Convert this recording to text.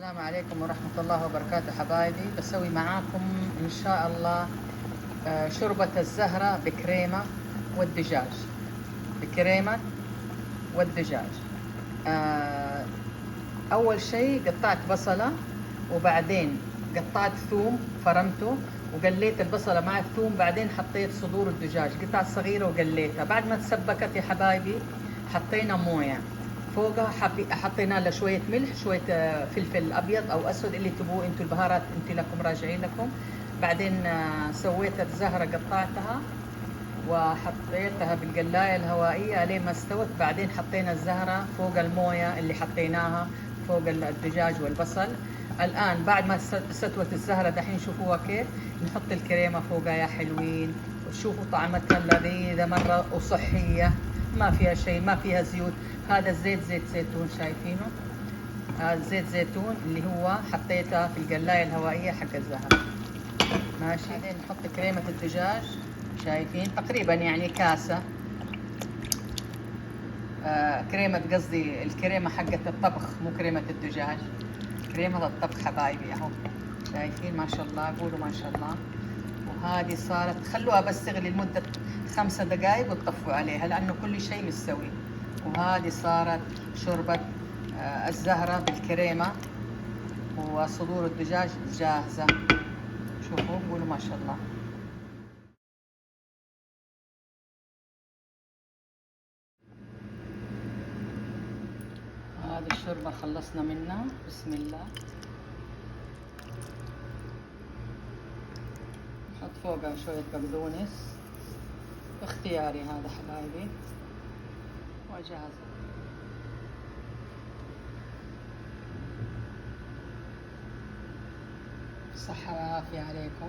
السلام عليكم ورحمة الله وبركاته حبايبي. بسوي معاكم إن شاء الله شوربة الزهرة بكريمة والدجاج. بكريمة والدجاج. آه، أول شيء قطعت بصلة، وبعدين قطعت ثوم فرمته وقليت البصلة مع الثوم، بعدين حطيت صدور الدجاج قطع صغيرة وقليتها. بعد ما تسبكت يا حبايبي حطينا موية فوقها، حطينا لها شوية ملح، شوية فلفل أبيض أو أسود اللي تبوه انتوا، البهارات انتوا لكم راجعين لكم. بعدين سويت الزهرة قطعتها وحطيتها بالقلاية الهوائية لين ما استوت. بعدين حطينا الزهرة فوق الموية اللي حطيناها فوق الدجاج والبصل. الآن بعد ما استوت الزهرة دحين شوفوها كيف نحط الكريمة فوقها يا حلوين، وشوفوا طعمتها لذيذة مرة وصحية، ما فيها شيء، ما فيها زيوت. هذا الزيت زيت زيتون شايفينه، هذا زيت زيتون اللي هو حطيته في القلاية الهوائية حق الزهرة. ماشي. بعدين نحط كريمة الدجاج، شايفين تقريبا يعني كاسة. كريمة، قصدي الكريمة حقت الطبخ مو كريمة الدجاج، كريمة الطبخ حبايبي اهو. شايفين ما شاء الله، قولوا ما شاء الله. وهذه صارت، خلوها بس تغلي لمدة 5 دقائق وتطفوا عليها لأنه كل شيء مستوي. وهذه صارت شوربة الزهرة بالكريمة وصدور الدجاج جاهزة. شوفوا قولوا ما شاء الله. هذه الشوربة خلصنا منها، بسم الله. نحط فوقها شوية بقدونس، اختياري هذا حبايبي، وجاهزة. صحة وعافية عليكم.